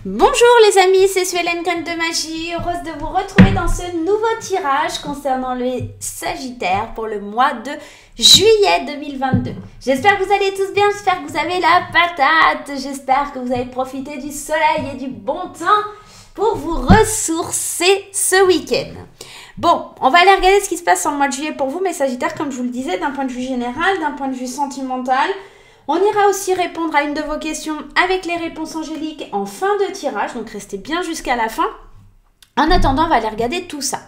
Bonjour les amis, c'est Suelen Graine de Magie, heureuse de vous retrouver dans ce nouveau tirage concernant les Sagittaires pour le mois de juillet 2022. J'espère que vous allez tous bien, j'espère que vous avez la patate, j'espère que vous avez profité du soleil et du bon temps pour vous ressourcer ce week-end. Bon, on va aller regarder ce qui se passe en mois de juillet pour vous, mes Sagittaires, comme je vous le disais, d'un point de vue général, d'un point de vue sentimental. On ira aussi répondre à une de vos questions avec les réponses angéliques en fin de tirage, donc restez bien jusqu'à la fin. En attendant, on va aller regarder tout ça.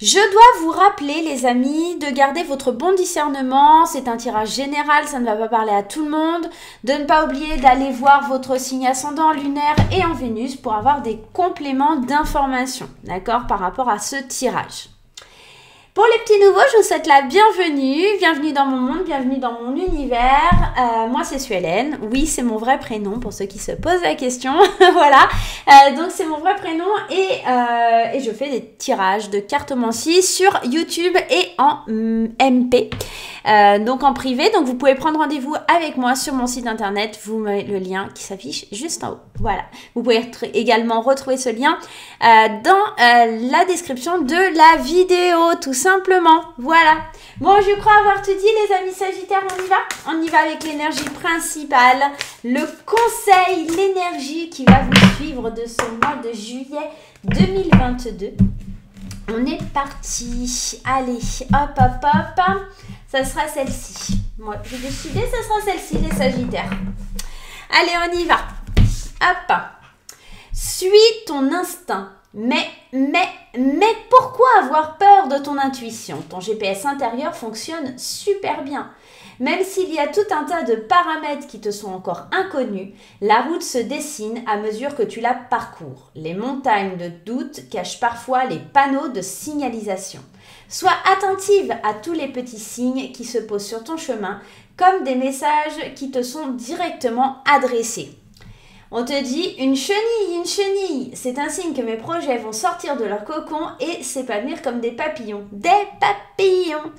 Je dois vous rappeler, les amis, de garder votre bon discernement. C'est un tirage général, ça ne va pas parler à tout le monde. De ne pas oublier d'aller voir votre signe ascendant, lunaire et en Vénus pour avoir des compléments d'informations, d'accord, par rapport à ce tirage. Pour les petits nouveaux, je vous souhaite la bienvenue. Bienvenue dans mon monde, bienvenue dans mon univers. Moi, c'est Suelen. Oui, c'est mon vrai prénom pour ceux qui se posent la question. Voilà. Donc, c'est mon vrai prénom et je fais des tirages de cartomancie sur YouTube et en MP. Donc, en privé. Donc, vous pouvez prendre rendez-vous avec moi sur mon site internet. Vous mettez le lien qui s'affiche juste en haut. Voilà. Vous pouvez également retrouver ce lien dans la description de la vidéo, tout simplement. Voilà. Bon, je crois avoir tout dit, les amis Sagittaires, on y va? On y va avec l'énergie principale, le conseil, l'énergie qui va vous suivre de ce mois de juillet 2022. On est parti. Allez, hop, hop, hop. Ça sera celle-ci. Moi, j'ai décidé, ça sera celle-ci, les Sagittaires. Allez, on y va. Hop. Suis ton instinct. Mais pourquoi avoir peur de ton intuition? Ton GPS intérieur fonctionne super bien. Même s'il y a tout un tas de paramètres qui te sont encore inconnus, la route se dessine à mesure que tu la parcours. Les montagnes de doute cachent parfois les panneaux de signalisation. Sois attentive à tous les petits signes qui se posent sur ton chemin, comme des messages qui te sont directement adressés. On te dit une chenille, c'est un signe que mes projets vont sortir de leur cocon et s'épanouir comme des papillons. Des papillons!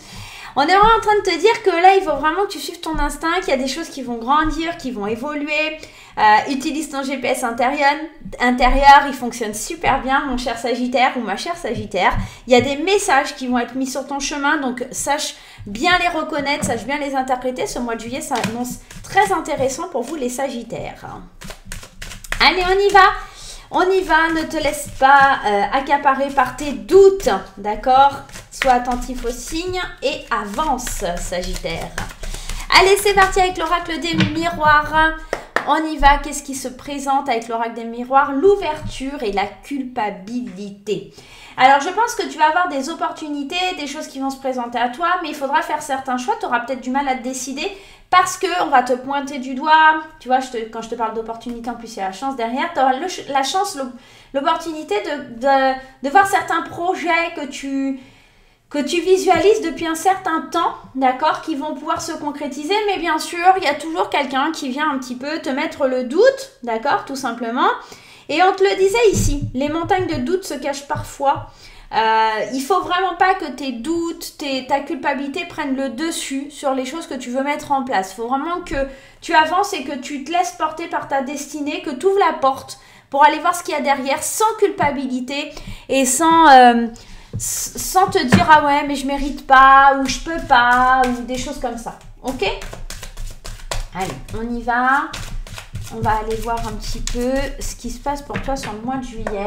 On est vraiment en train de te dire que là, il faut vraiment que tu suives ton instinct, qu'il y a des choses qui vont grandir, qui vont évoluer. Utilise ton GPS intérieur, il fonctionne super bien, mon cher Sagittaire ou ma chère Sagittaire. Il y a des messages qui vont être mis sur ton chemin, donc sache bien les reconnaître, sache bien les interpréter. Ce mois de juillet, ça annonce très intéressant pour vous les Sagittaires. Allez, on y va, ne te laisse pas accaparer par tes doutes, d'accord? Sois attentif aux signes et avance, Sagittaire. Allez, c'est parti avec l'oracle des miroirs. On y va, qu'est-ce qui se présente avec l'oracle des miroirs? L'ouverture et la culpabilité. Alors, je pense que tu vas avoir des opportunités, des choses qui vont se présenter à toi, mais il faudra faire certains choix. Tu auras peut-être du mal à te décider parce qu'on va te pointer du doigt. Tu vois, quand je te parle d'opportunité, en plus, il y a la chance derrière. Tu auras la chance, l'opportunité de voir certains projets que tu visualises depuis un certain temps, d'accord, qui vont pouvoir se concrétiser. Mais bien sûr, il y a toujours quelqu'un qui vient un petit peu te mettre le doute, d'accord, tout simplement. Et on te le disait ici, les montagnes de doute se cachent parfois. Il faut vraiment pas que tes doutes, ta culpabilité prennent le dessus sur les choses que tu veux mettre en place. Il faut vraiment que tu avances et que tu te laisses porter par ta destinée, que tu ouvres la porte pour aller voir ce qu'il y a derrière sans culpabilité et sans te dire « Ah ouais, mais je mérite pas » ou « Je peux pas » ou des choses comme ça. Ok? Allez, on y va. On va aller voir un petit peu ce qui se passe pour toi sur le mois de juillet.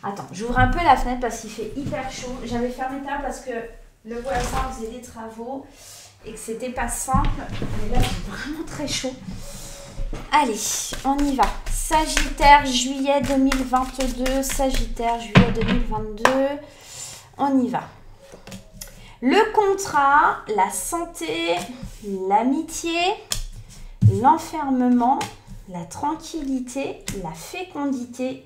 Attends, j'ouvre un peu la fenêtre parce qu'il fait hyper chaud. J'avais fermé ça parce que le voisin faisait des travaux et que c'était pas simple. Mais là, c'est vraiment très chaud. Allez, on y va. Sagittaire, juillet 2022. Sagittaire, juillet 2022. On y va. Le contrat, la santé, l'amitié, l'enfermement, la tranquillité, la fécondité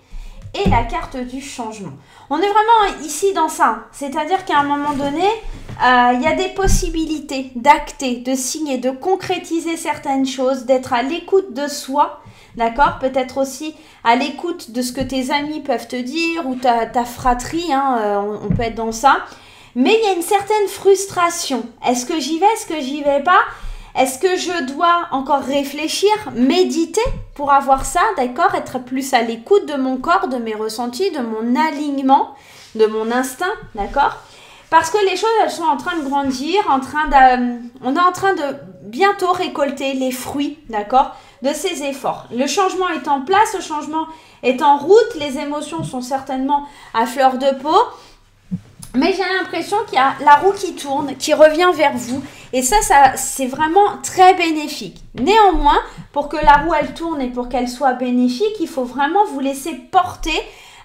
et la carte du changement. On est vraiment ici dans ça. C'est-à-dire qu'à un moment donné, il y a des possibilités d'acter, de signer, de concrétiser certaines choses, d'être à l'écoute de soi, d'accord? Peut-être aussi à l'écoute de ce que tes amis peuvent te dire ou ta fratrie, hein, on peut être dans ça. Mais il y a une certaine frustration. Est-ce que j'y vais? Est-ce que j'y vais pas? Est-ce que je dois encore réfléchir, méditer pour avoir ça, d'accord? Être plus à l'écoute de mon corps, de mes ressentis, de mon alignement, de mon instinct, d'accord? Parce que les choses, elles sont en train de grandir, on est en train de bientôt récolter les fruits, d'accord, de ces efforts. Le changement est en place, le changement est en route, les émotions sont certainement à fleur de peau. Mais j'ai l'impression qu'il y a la roue qui tourne, qui revient vers vous. Et ça c'est vraiment très bénéfique. Néanmoins, pour que la roue, elle tourne et pour qu'elle soit bénéfique, il faut vraiment vous laisser porter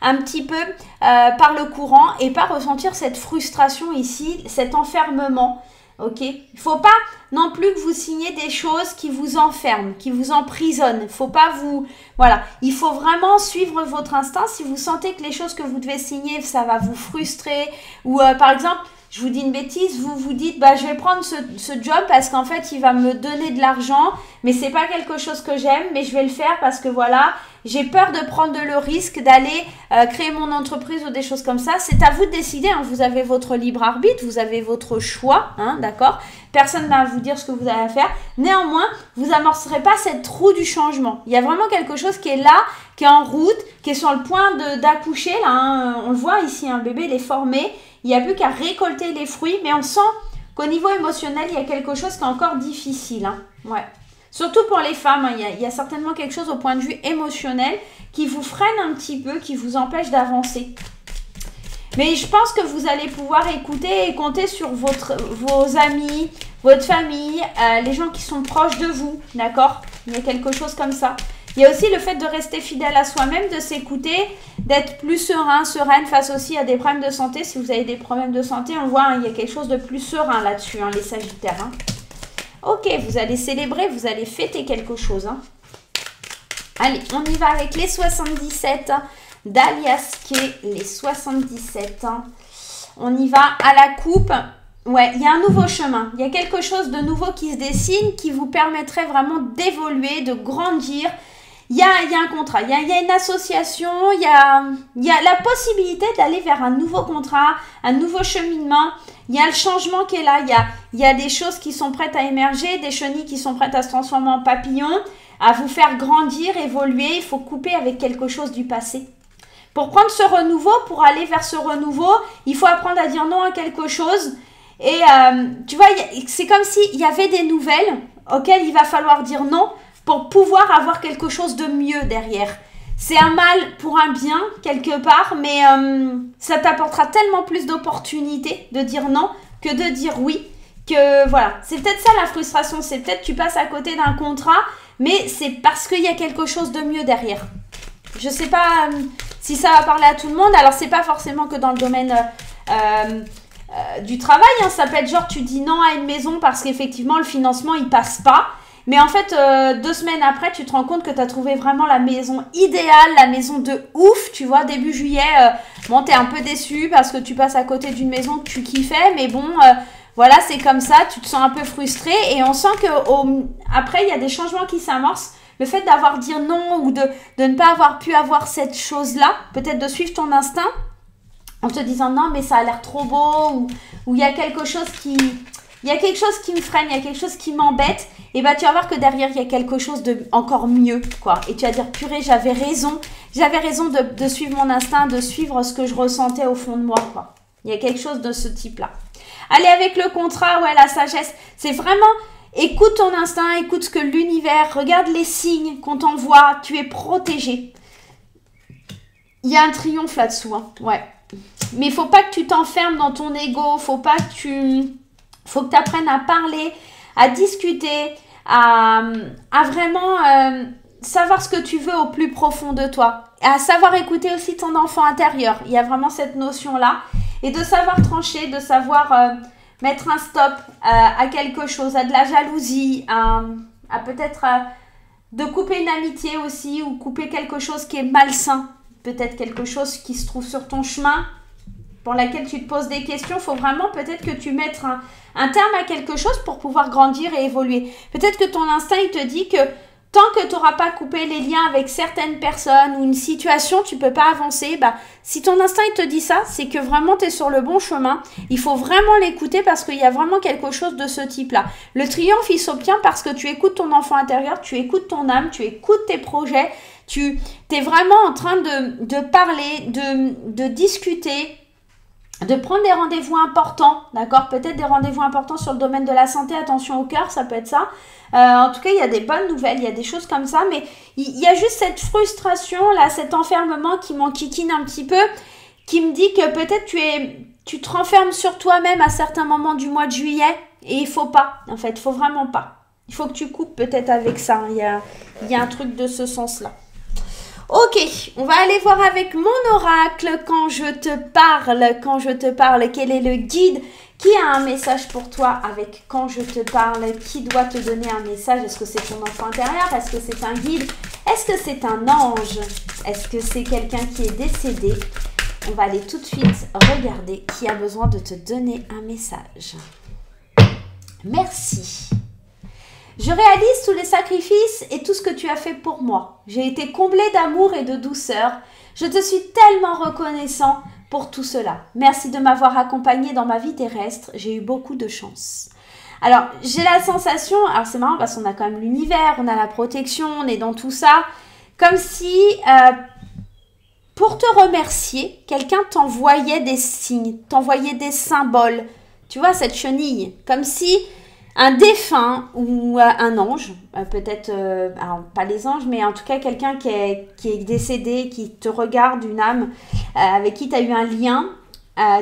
un petit peu par le courant et pas ressentir cette frustration ici, cet enfermement. Ok, il ne faut pas non plus que vous signiez des choses qui vous enferment, qui vous emprisonnent. Il faut pas vous... Voilà, il faut vraiment suivre votre instinct. Si vous sentez que les choses que vous devez signer, ça va vous frustrer. Ou par exemple, je vous dis une bêtise, vous vous dites, bah, je vais prendre ce job parce qu'en fait, il va me donner de l'argent. Mais c'est pas quelque chose que j'aime, mais je vais le faire parce que voilà... J'ai peur de prendre le risque d'aller créer mon entreprise ou des choses comme ça. C'est à vous de décider. Hein. Vous avez votre libre arbitre, vous avez votre choix, hein, d'accord? Personne va vous dire ce que vous avez à faire. Néanmoins, vous n'amorcerez pas cette roue du changement. Il y a vraiment quelque chose qui est là, qui est en route, qui est sur le point d'accoucher. Là, hein. On le voit ici, un bébé, il est formé. Il n'y a plus qu'à récolter les fruits. Mais on sent qu'au niveau émotionnel, il y a quelque chose qui est encore difficile. Hein. Ouais. Surtout pour les femmes, hein, il y a certainement quelque chose au point de vue émotionnel qui vous freine un petit peu, qui vous empêche d'avancer. Mais je pense que vous allez pouvoir écouter et compter sur vos amis, votre famille, les gens qui sont proches de vous, d'accord? Il y a quelque chose comme ça. Il y a aussi le fait de rester fidèle à soi-même, de s'écouter, d'être plus serein, sereine face aussi à des problèmes de santé. Si vous avez des problèmes de santé, on voit, hein, il y a quelque chose de plus serein là-dessus, hein, les Sagittaires. Hein. Ok, vous allez célébrer, vous allez fêter quelque chose. Hein. Allez, on y va avec les 77 hein, d'Alias Kay, les 77. Hein. On y va à la coupe. Ouais, il y a un nouveau chemin. Il y a quelque chose de nouveau qui se dessine qui vous permettrait vraiment d'évoluer, de grandir. Il y a un contrat, il y a une association, il y a la possibilité d'aller vers un nouveau contrat, un nouveau cheminement. Il y a le changement qui est là, il y a des choses qui sont prêtes à émerger, des chenilles qui sont prêtes à se transformer en papillons, à vous faire grandir, évoluer. Il faut couper avec quelque chose du passé. Pour prendre ce renouveau, pour aller vers ce renouveau, il faut apprendre à dire non à quelque chose. Et tu vois, c'est comme s'il y avait des nouvelles auxquelles il va falloir dire non pour pouvoir avoir quelque chose de mieux derrière. C'est un mal pour un bien, quelque part, mais ça t'apportera tellement plus d'opportunités de dire non que de dire oui. Que voilà, c'est peut-être ça la frustration, c'est peut-être tu passes à côté d'un contrat, mais c'est parce qu'il y a quelque chose de mieux derrière. Je sais pas si ça va parler à tout le monde, alors c'est pas forcément que dans le domaine du travail, hein. Ça peut être genre tu dis non à une maison parce qu'effectivement le financement il passe pas. Mais en fait, 2 semaines après, tu te rends compte que tu as trouvé vraiment la maison idéale, la maison de ouf, tu vois, début juillet. Bon, tu es un peu déçu parce que tu passes à côté d'une maison que tu kiffais, mais bon, voilà, c'est comme ça, tu te sens un peu frustré et on sent qu'après, il y a des changements qui s'amorcent. Le fait d'avoir dit non ou de ne pas avoir pu avoir cette chose-là, peut-être de suivre ton instinct en te disant non, mais ça a l'air trop beau ou il y a quelque chose qui... Il y a quelque chose qui me freine, il y a quelque chose qui m'embête. Et bah tu vas voir que derrière, il y a quelque chose de encore mieux, quoi. Et tu vas dire, purée, j'avais raison de suivre mon instinct, de suivre ce que je ressentais au fond de moi, quoi. Il y a quelque chose de ce type-là. Allez, avec le contrat, ouais, la sagesse, c'est vraiment, écoute ton instinct, écoute ce que l'univers, regarde les signes qu'on t'envoie, tu es protégé. Il y a un triomphe là-dessous, hein, ouais. Mais il faut pas que tu t'enfermes dans ton ego, faut que tu apprennes à parler, à discuter, à vraiment savoir ce que tu veux au plus profond de toi. À savoir écouter aussi ton enfant intérieur. Il y a vraiment cette notion-là. Et de savoir trancher, de savoir mettre un stop à quelque chose, à de la jalousie, à peut-être de couper une amitié aussi ou couper quelque chose qui est malsain. Peut-être quelque chose qui se trouve sur ton chemin pour laquelle tu te poses des questions. Il faut vraiment peut-être que tu mettes un terme à quelque chose pour pouvoir grandir et évoluer. Peut-être que ton instinct, il te dit que tant que tu n'auras pas coupé les liens avec certaines personnes ou une situation, tu ne peux pas avancer. Bah, si ton instinct il te dit ça, c'est que vraiment tu es sur le bon chemin. Il faut vraiment l'écouter parce qu'il y a vraiment quelque chose de ce type-là. Le triomphe, il s'obtient parce que tu écoutes ton enfant intérieur, tu écoutes ton âme, tu écoutes tes projets, tu es vraiment en train de parler, de discuter, de prendre des rendez-vous importants, d'accord? Peut-être des rendez-vous importants sur le domaine de la santé, attention au cœur, ça peut être ça. En tout cas, il y a des bonnes nouvelles, il y a des choses comme ça, mais il y a juste cette frustration, là, cet enfermement qui m'enquiquine un petit peu, qui me dit que peut-être tu te renfermes sur toi-même à certains moments du mois de juillet, et il faut pas, en fait, il faut vraiment pas. Il faut que tu coupes peut-être avec ça, il y a un truc de ce sens-là. Ok, on va aller voir avec mon oracle quand je te parle, quel est le guide qui a un message pour toi avec quand je te parle, qui doit te donner un message, est-ce que c'est ton enfant intérieur, est-ce que c'est un guide, est-ce que c'est un ange, est-ce que c'est quelqu'un qui est décédé? On va aller tout de suite regarder qui a besoin de te donner un message. Merci. Je réalise tous les sacrifices et tout ce que tu as fait pour moi. J'ai été comblée d'amour et de douceur. Je te suis tellement reconnaissant pour tout cela. Merci de m'avoir accompagnée dans ma vie terrestre. J'ai eu beaucoup de chance. Alors, j'ai la sensation, alors c'est marrant parce qu'on a quand même l'univers, on a la protection, on est dans tout ça. Comme si, pour te remercier, quelqu'un t'envoyait des signes, t'envoyait des symboles. Tu vois, cette chenille. Comme si un défunt ou un ange, peut-être, alors pas les anges, mais en tout cas quelqu'un qui est décédé, qui te regarde, une âme avec qui tu as eu un lien,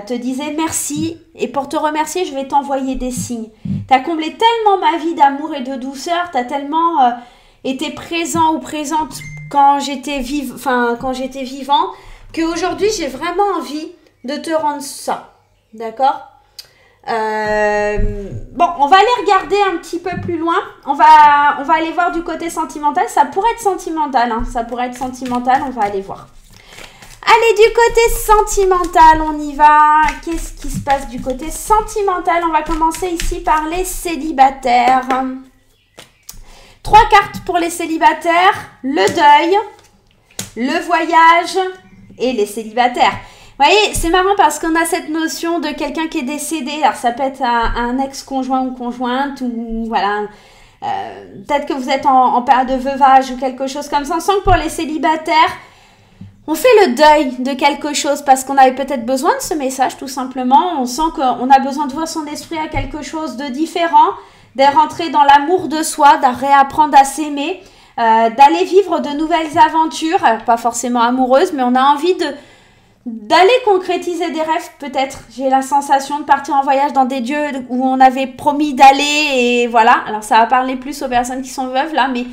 te disait merci et pour te remercier, je vais t'envoyer des signes. Tu as comblé tellement ma vie d'amour et de douceur, tu as tellement été présent ou présente quand j'étais vivant, qu'aujourd'hui j'ai vraiment envie de te rendre ça. D'accord ? Bon, on va aller regarder un petit peu plus loin. On va aller voir du côté sentimental. Ça pourrait être sentimental, hein. Ça pourrait être sentimental, on va aller voir. Allez, du côté sentimental, on y va. Qu'est-ce qui se passe du côté sentimental? On va commencer ici par les célibataires. 3 cartes pour les célibataires. Le deuil, le voyage et les célibataires. Vous voyez, c'est marrant parce qu'on a cette notion de quelqu'un qui est décédé. Alors, ça peut être un ex-conjoint ou conjointe ou voilà. Peut-être que vous êtes en période de veuvage ou quelque chose comme ça. On sent que pour les célibataires, on fait le deuil de quelque chose parce qu'on avait peut-être besoin de ce message tout simplement. On sent qu'on a besoin d'ouvrir son esprit à quelque chose de différent, de rentrer dans l'amour de soi, de réapprendre à s'aimer, d'aller vivre de nouvelles aventures. Alors, pas forcément amoureuses, mais on a envie d'aller concrétiser des rêves peut-être. J'ai la sensation de partir en voyage dans des lieux où on avait promis d'aller et voilà. Alors ça va parler plus aux personnes qui sont veuves là, mais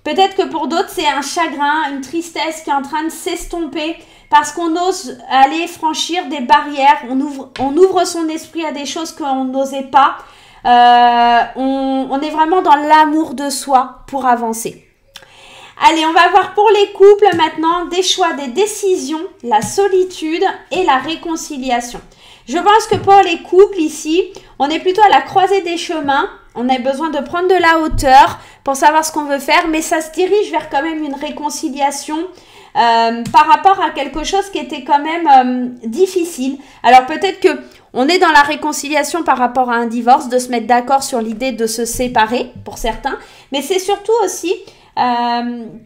peut-être que pour d'autres c'est un chagrin, une tristesse qui est en train de s'estomper parce qu'on ose aller franchir des barrières, on ouvre son esprit à des choses qu'on n'osait pas. On est vraiment dans l'amour de soi pour avancer. Allez, on va voir pour les couples maintenant des choix, des décisions, la solitude et la réconciliation. Je pense que pour les couples ici, on est plutôt à la croisée des chemins. On a besoin de prendre de la hauteur pour savoir ce qu'on veut faire, mais ça se dirige vers quand même une réconciliation par rapport à quelque chose qui était quand même difficile. Alors peut-être que on est dans la réconciliation par rapport à un divorce, de se mettre d'accord sur l'idée de se séparer pour certains, mais c'est surtout aussi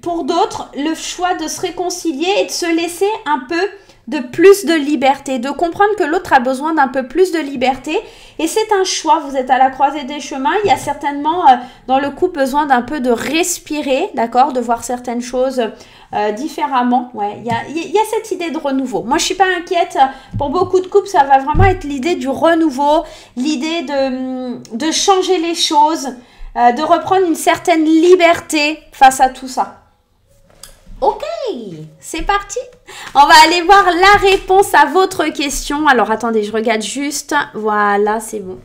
pour d'autres, le choix de se réconcilier et de se laisser un peu de plus de liberté, de comprendre que l'autre a besoin d'un peu plus de liberté et c'est un choix, vous êtes à la croisée des chemins, il y a certainement dans le couple besoin d'un peu de respirer, d'accord, de voir certaines choses différemment, ouais, il y a cette idée de renouveau. Moi je suis pas inquiète, pour beaucoup de couples ça va vraiment être l'idée du renouveau, l'idée de changer les choses, de reprendre une certaine liberté face à tout ça. Ok, c'est parti. On va aller voir la réponse à votre question. Alors, attendez, je regarde juste. Voilà, c'est bon.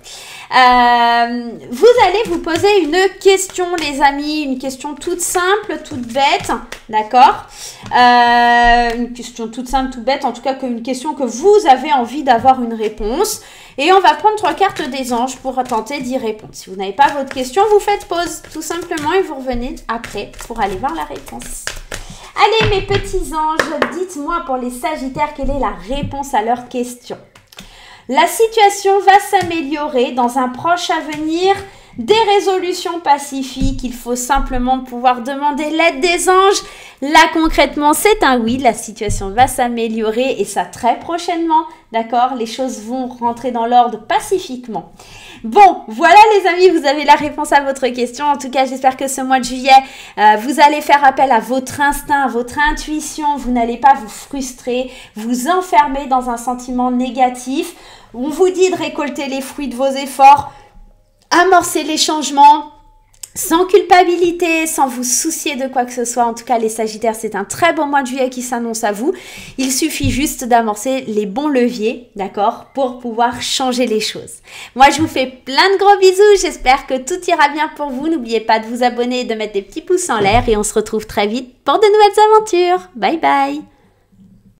Vous allez vous poser une question, les amis, une question toute simple, toute bête, d'accord? Une question toute simple, toute bête, en tout cas une question que vous avez envie d'avoir une réponse. Et on va prendre 3 cartes des anges pour tenter d'y répondre. Si vous n'avez pas votre question, vous faites pause tout simplement et vous revenez après pour aller voir la réponse. Allez mes petits anges, dites-moi pour les Sagittaires quelle est la réponse à leur question. La situation va s'améliorer dans un proche avenir. Des résolutions pacifiques, il faut simplement pouvoir demander l'aide des anges. Là, concrètement, c'est un oui, la situation va s'améliorer et ça très prochainement, d'accord? Les choses vont rentrer dans l'ordre pacifiquement. Bon, voilà les amis, vous avez la réponse à votre question. En tout cas, j'espère que ce mois de juillet, vous allez faire appel à votre instinct, à votre intuition. Vous n'allez pas vous frustrer, vous enfermer dans un sentiment négatif. On vous dit de récolter les fruits de vos efforts. Amorcer les changements sans culpabilité, sans vous soucier de quoi que ce soit. En tout cas, les Sagittaires, c'est un très bon mois de juillet qui s'annonce à vous. Il suffit juste d'amorcer les bons leviers, d'accord, pour pouvoir changer les choses. Moi, je vous fais plein de gros bisous. J'espère que tout ira bien pour vous. N'oubliez pas de vous abonner et de mettre des petits pouces en l'air. Et on se retrouve très vite pour de nouvelles aventures. Bye bye!